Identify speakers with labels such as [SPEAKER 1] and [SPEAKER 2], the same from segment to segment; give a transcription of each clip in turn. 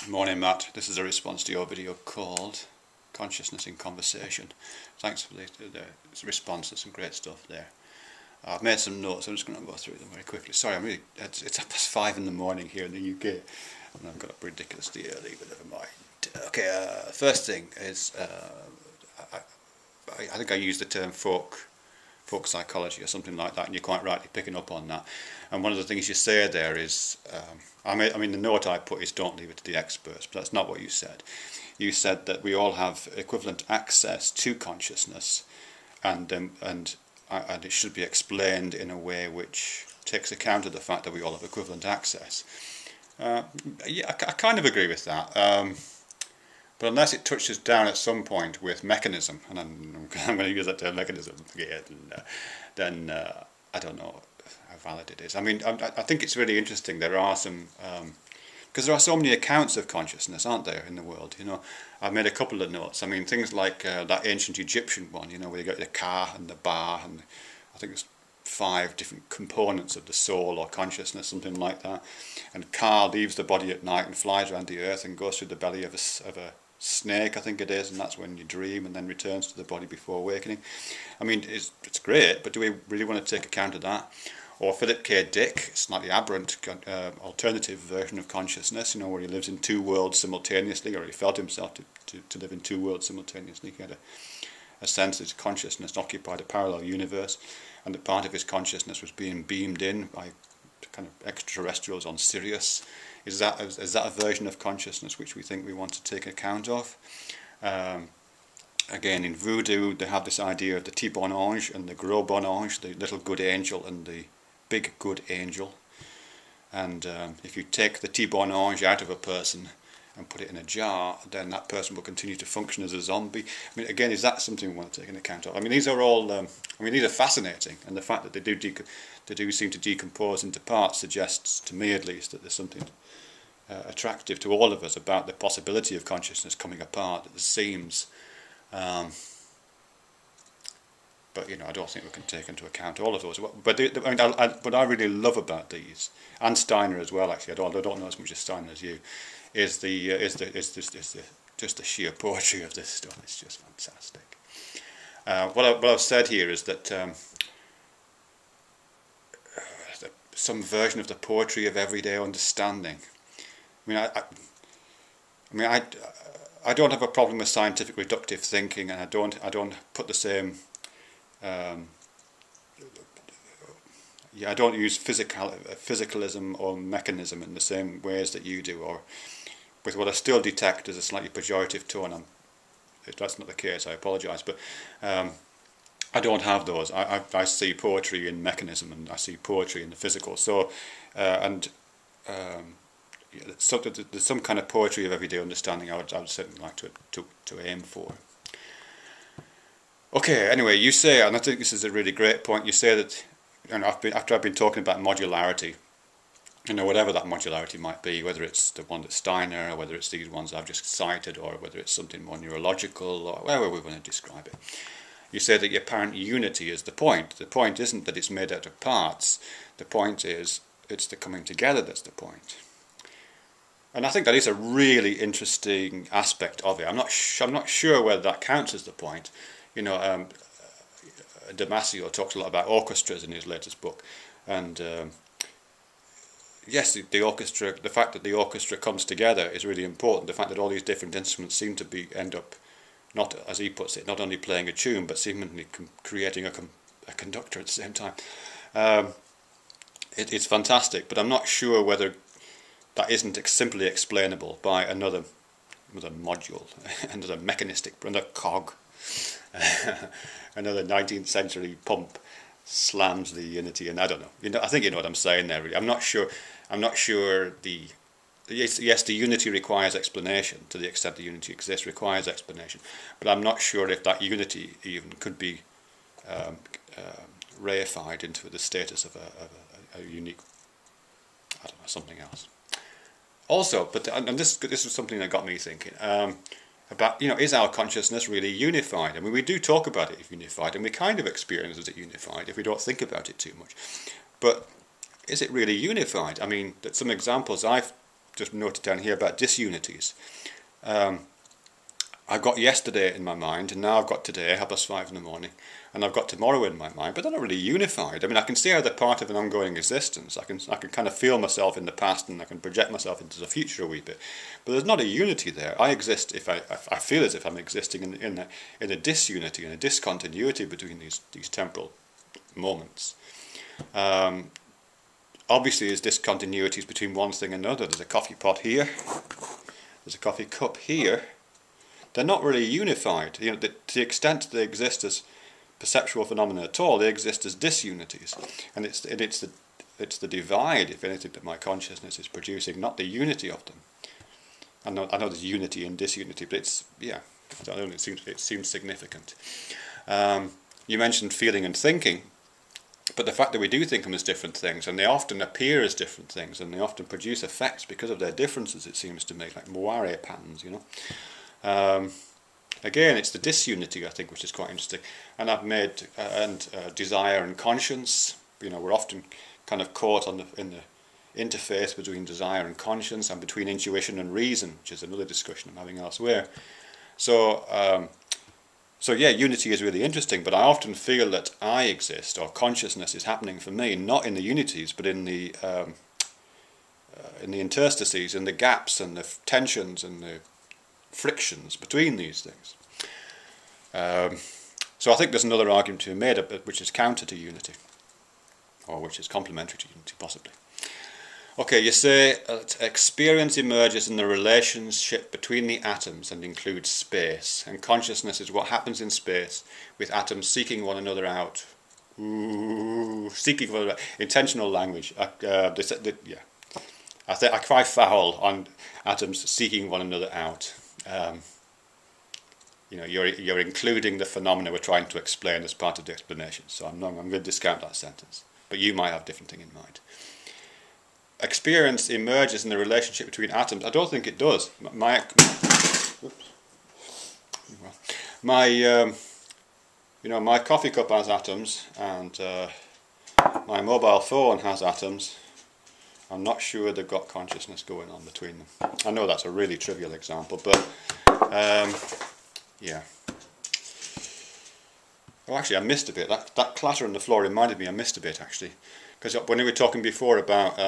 [SPEAKER 1] Morning, Matt. This is a response to your video called Consciousness in Conversation. Thanks for the response. There's some great stuff there. I've made some notes. I'm just going to go through them very quickly. Sorry, it's 5:30 in the morning here in the UK, and I've got up ridiculously early, but never mind. Okay, first thing is, I think I used the term folk psychology or something like that, and you're quite rightly picking up on that. And one of the things you say there is, I mean the note I put is don't leave it to the experts, but that's not what you said. You said that we all have equivalent access to consciousness, and it should be explained in a way which takes account of the fact that we all have equivalent access. Yeah, I kind of agree with that. But unless it touches down at some point with mechanism, and I'm going to use that term mechanism again, then I don't know how valid it is. I mean, I think it's really interesting. There are some, because there are so many accounts of consciousness, aren't there, in the world? You know, I've made a couple of notes. I mean, things like that ancient Egyptian one, you know, where you got the Ka and the Ba, and I think it's 5 different components of the soul or consciousness, something like that. And Ka leaves the body at night and flies around the earth and goes through the belly of a snake, I think it is, and that's when you dream, and then returns to the body before awakening. I mean, it's great, but do we really want to take account of that? Or Philip K. Dick, slightly aberrant alternative version of consciousness, you know, where he lives in 2 worlds simultaneously, or he felt himself to live in 2 worlds simultaneously. He had a sense that his consciousness occupied a parallel universe, and that part of his consciousness was being beamed in by kind of extraterrestrials on Sirius. Is that a version of consciousness which we think we want to take account of? Again, in voodoo, they have this idea of the petit bon ange and the gros bon ange, the little good angel and the big good angel. And if you take the petit bon ange out of a person and put it in a jar, then that person will continue to function as a zombie. I mean, again, is that something we want to take into account of? I mean, these are all, these are fascinating, and the fact that they do seem to decompose into parts suggests, to me at least, that there's something attractive to all of us about the possibility of consciousness coming apart. It seems, but you know, I don't think we can take into account all of those. But what I really love about these, and Steiner as well, actually, I don't know as much as Steiner as you, is just the sheer poetry of this stuff. It's just fantastic. What I've said here is that some version of the poetry of everyday understanding. I don't have a problem with scientific reductive thinking, and I don't put the same. I don't use physicalism or mechanism in the same ways that you do, or with what I still detect as a slightly pejorative tone. If that's not the case, I apologise, but I don't have those. I see poetry in mechanism, and I see poetry in the physical. So, so there's some kind of poetry of everyday understanding I would certainly like to aim for. Okay, anyway, you say, and I think this is a really great point, you say that, you know, after I've been talking about modularity, you know, whatever that modularity might be, whether it's the one that Steiner, or whether it's these ones I've just cited, or whether it's something more neurological, or however we want to describe it. You say that your apparent unity is the point. The point isn't that it's made out of parts. The point is it's the coming together that's the point. And I think that is a really interesting aspect of it. I'm not sure whether that counts as the point. You know, Damasio talks a lot about orchestras in his latest book, and yes, the orchestra. The fact that the orchestra comes together is really important. The fact that all these different instruments seem to end up, not, as he puts it, not only playing a tune, but seemingly creating a conductor at the same time. It's fantastic, but I'm not sure whether that isn't simply explainable by another module, another mechanistic, another cog. Another 19th century pump slams the unity, and I don't know. You know, I think you know what I'm saying there. Really, I'm not sure. Yes, the unity requires explanation to the extent the unity exists requires explanation, but I'm not sure if that unity even could be reified into the status of a unique, I don't know, something else. Also, and this was something that got me thinking. About, you know, is our consciousness really unified? I mean, we do talk about it as unified, and we kind of experience it unified if we don't think about it too much. But is it really unified? I mean, some examples I've just noted down here about disunities. I've got yesterday in my mind, and now I've got today, 5:30 in the morning, and I've got tomorrow in my mind, but they're not really unified. I mean, I can see how they're part of an ongoing existence. I can kind of feel myself in the past, and I can project myself into the future a wee bit. But there's not a unity there. I exist if I feel as if I'm existing in a disunity, in a discontinuity between these temporal moments. Obviously, there's discontinuities between one thing and another. There's a coffee pot here. There's a coffee cup here. They're not really unified. You know, to the extent they exist as perceptual phenomena at all, they exist as disunities, and it's the divide, if anything, that my consciousness is producing, not the unity of them. I know there's unity and disunity, but I don't know, it seems significant. You mentioned feeling and thinking, but the fact that we do think them as different things, and they often appear as different things, and they often produce effects because of their differences, it seems to me, like moire patterns, you know. Again, it's the disunity, I think, which is quite interesting. And I've made desire and conscience. You know, we're often kind of caught in the interface between desire and conscience, and between intuition and reason, which is another discussion I'm having elsewhere. So yeah, unity is really interesting. But I often feel that I exist, or consciousness is happening for me, not in the unities, but in the interstices, in the gaps, and the tensions, and the frictions between these things. So I think there's another argument to be made which is counter to unity, or which is complementary to unity, possibly. Okay, you say experience emerges in the relationship between the atoms and includes space, and consciousness is what happens in space with atoms seeking one another out. Ooh, seeking one another. Intentional language. Yeah. I think I cry foul on atoms seeking one another out. You know, you're including the phenomena we're trying to explain as part of the explanation. So I'm going to discount that sentence. But you might have a different thing in mind. Experience emerges in the relationship between atoms. I don't think it does. My coffee cup has atoms, and my mobile phone has atoms. I'm not sure they've got consciousness going on between them. I know that's a really trivial example, but yeah. Oh, actually, I missed a bit. That clatter on the floor reminded me I missed a bit, actually. Because when we were talking before about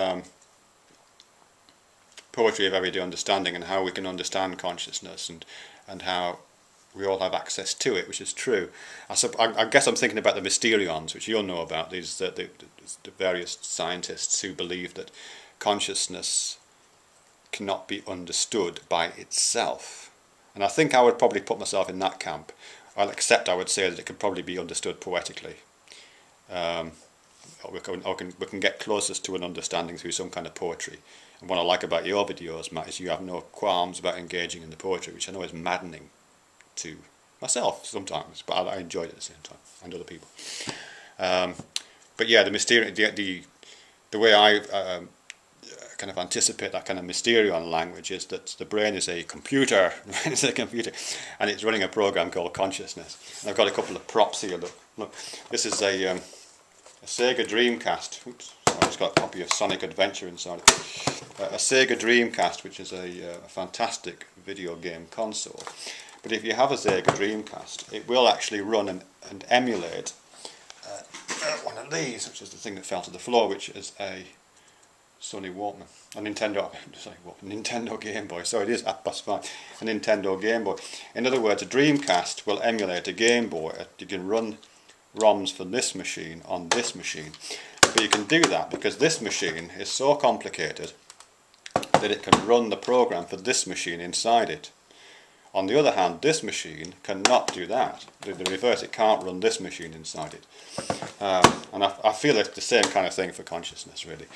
[SPEAKER 1] poetry of everyday understanding and how we can understand consciousness and how we all have access to it, which is true. I guess I'm thinking about the Mysterions, which you'll know about, these the various scientists who believe that consciousness cannot be understood by itself. And I think I would probably put myself in that camp. Except I would say that it could probably be understood poetically. We can get closest to an understanding through some kind of poetry. And what I like about your videos, Matt, is you have no qualms about engaging in the poetry, which I know is maddening to myself sometimes, but I enjoy it at the same time, and other people. But yeah, the way I kind of anticipate that kind of Mysterion language is that the brain is a computer, and it's running a program called consciousness. And I've got a couple of props here. Look, this is a Sega Dreamcast. Oops, it's got a copy of Sonic Adventure inside it. A Sega Dreamcast, which is a fantastic video game console. But if you have a Sega Dreamcast, it will actually run and emulate one of these, which is the thing that fell to the floor, which is a Sony Walkman, a Nintendo Game Boy. So it is at bus 5, a Nintendo Game Boy. In other words, a Dreamcast will emulate a Game Boy. You can run ROMs for this machine on this machine. But you can do that because this machine is so complicated that it can run the program for this machine inside it. On the other hand, this machine cannot do that. The reverse, it can't run this machine inside it. And I feel it's the same kind of thing for consciousness, really.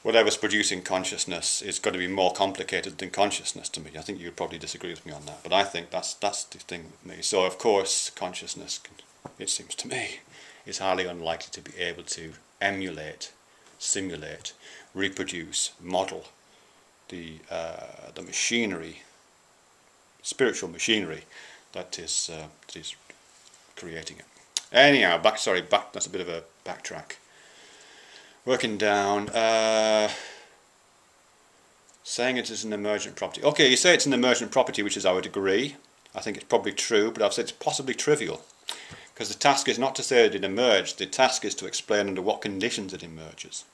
[SPEAKER 1] Whatever's producing consciousness is going to be more complicated than consciousness to me. I think you'd probably disagree with me on that, but I think that's the thing with me. So of course consciousness, it seems to me, is highly unlikely to be able to emulate, simulate, reproduce, model the machinery, spiritual machinery that is creating it. Anyhow, back. That's a bit of a backtrack. Working down. Saying it is an emergent property. Okay, you say it's an emergent property, which is I would agree. I think it's probably true, but I've said it's possibly trivial. Because the task is not to say that it emerged, the task is to explain under what conditions it emerges.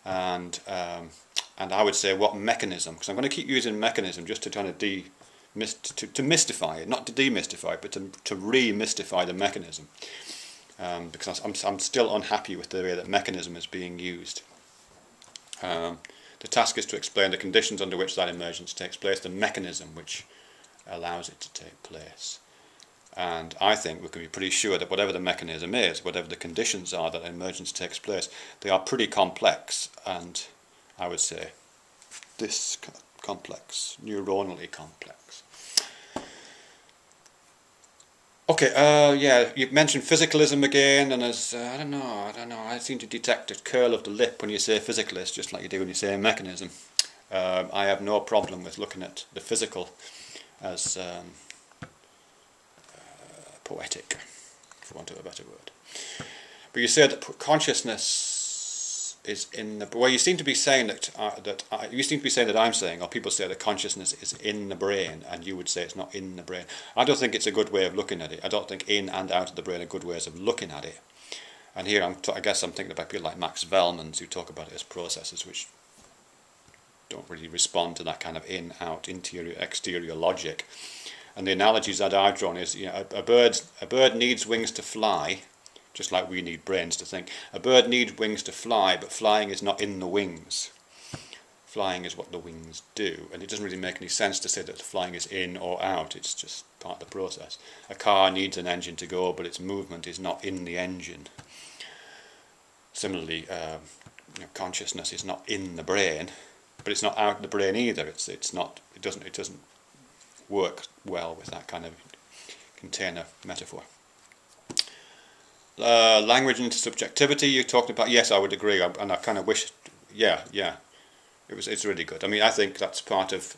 [SPEAKER 1] And I would say what mechanism, because I'm going to keep using mechanism just to kind of to mystify it, not to demystify it, but to re-mystify the mechanism. Because I'm still unhappy with the way that mechanism is being used. The task is to explain the conditions under which that emergence takes place, the mechanism which allows it to take place. And I think we can be pretty sure that whatever the mechanism is, whatever the conditions are that emergence takes place, they are pretty complex, and I would say this complex, neuronally complex. Okay, yeah, you mentioned physicalism again, and as I don't know, I seem to detect a curl of the lip when you say physicalist, just like you do when you say mechanism. I have no problem with looking at the physical as poetic, for want of a better word. But you say that consciousness is in the... Well, you seem to be saying that I'm saying, or people say that consciousness is in the brain, and you would say it's not in the brain. I don't think it's a good way of looking at it. I don't think in and out of the brain are good ways of looking at it. And here, I guess I'm thinking about people like Max Velmans, who talk about it as processes which don't really respond to that kind of in-out, interior-exterior logic. And the analogies that I've drawn is, you know, a bird needs wings to fly, just like we need brains to think. A bird needs wings to fly, but flying is not in the wings. Flying is what the wings do, and it doesn't really make any sense to say that flying is in or out. It's just part of the process. A car needs an engine to go, but its movement is not in the engine. Similarly, you know, consciousness is not in the brain, but it's not out of the brain either. It doesn't work well with that kind of container metaphor. Language and intersubjectivity you talked about. Yes, I would agree, and I kind of wish, yeah, it's really good. I mean, I think that's part of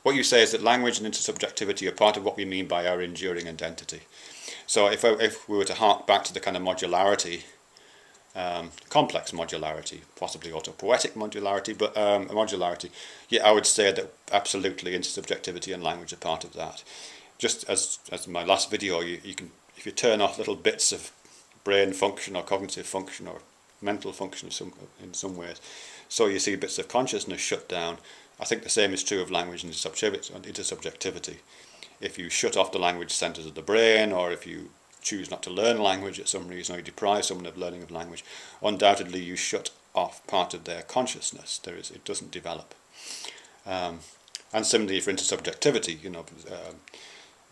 [SPEAKER 1] what you say is that language and intersubjectivity are part of what we mean by our enduring identity. So if we were to hark back to the kind of modularity, complex modularity, possibly autopoetic modularity, but modularity, yeah, I would say that absolutely intersubjectivity and language are part of that. Just as in my last video, you can, if you turn off little bits of brain function or cognitive function or mental function in some ways, so you see bits of consciousness shut down. I think the same is true of language and intersubjectivity. If you shut off the language centres of the brain, or if you choose not to learn language at some reason, or you deprive someone of learning of language, undoubtedly you shut off part of their consciousness. It doesn't develop. And similarly for intersubjectivity, you know,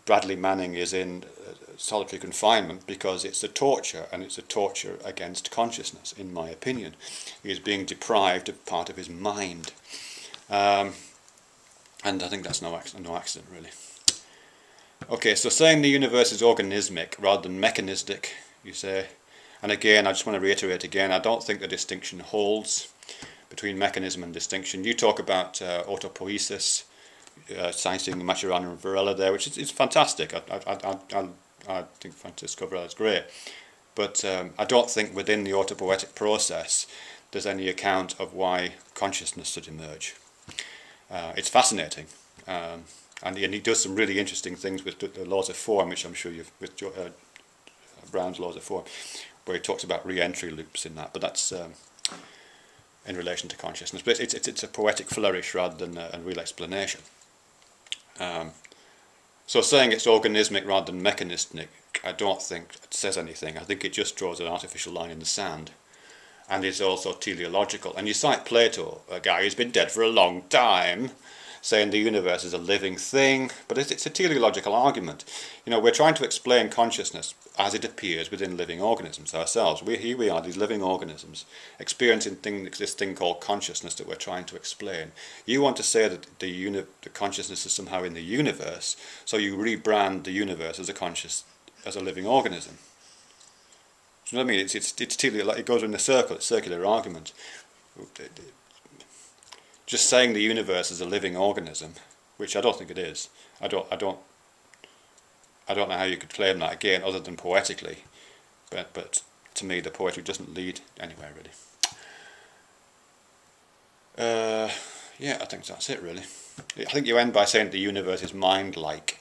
[SPEAKER 1] Bradley Manning is in solitary confinement because it's a torture, and it's a torture against consciousness, in my opinion. He is being deprived of part of his mind. And I think that's no accident, really. Okay, so saying the universe is organismic rather than mechanistic, you say. And again, I just want to reiterate again, I don't think the distinction holds between mechanism and distinction. You talk about autopoiesis, citing Maturana and Varela there, which is fantastic. I think Francisco Varela is great. But I don't think within the autopoietic process there's any account of why consciousness should emerge. It's fascinating. And he does some really interesting things with the laws of form, which I'm sure you've, with Brown's laws of form, where he talks about re-entry loops in that, but that's in relation to consciousness. But it's a poetic flourish rather than a real explanation. So saying it's organismic rather than mechanistic, I don't think it says anything. I think it just draws an artificial line in the sand, and is also teleological. And you cite Plato, a guy who's been dead for a long time, saying the universe is a living thing, but it's a teleological argument. You know, we're trying to explain consciousness as it appears within living organisms ourselves. Here we are, these living organisms, experiencing this thing called consciousness that we're trying to explain. You want to say that the consciousness is somehow in the universe, so you rebrand the universe as a living organism. Do you know what I mean? It goes in a circle, it's a circular argument. Just saying the universe is a living organism, which I don't think it is. I don't know how you could claim that again, other than poetically. But to me, the poetry doesn't lead anywhere really. Yeah, I think that's it really. I think you end by saying the universe is mind-like.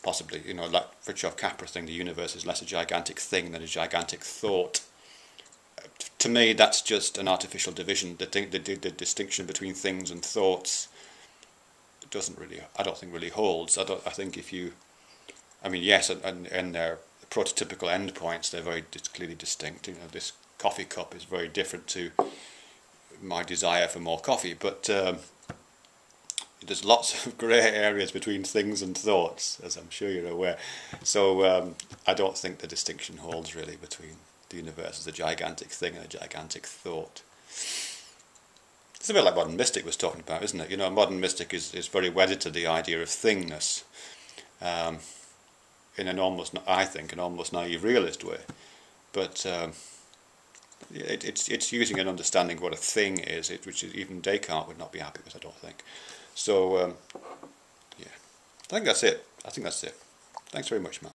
[SPEAKER 1] Possibly, you know, like Fritjof Capra thing, the universe is less a gigantic thing than a gigantic thought. To me, that's just an artificial division. The distinction between things and thoughts doesn't really, I don't think really holds. I think if you, I mean, yes, and their prototypical endpoints, they're very clearly distinct. You know, this coffee cup is very different to my desire for more coffee, but there's lots of grey areas between things and thoughts, as I'm sure you're aware. So I don't think the distinction holds really between the universe as a gigantic thing and a gigantic thought. It's a bit like modern mystic was talking about, isn't it? You know, modern mystic is very wedded to the idea of thingness, in an almost, I think, an almost naive realist way. But it's using an understanding of what a thing is, which even Descartes would not be happy with, I don't think. So, yeah, I think that's it. Thanks very much, Matt.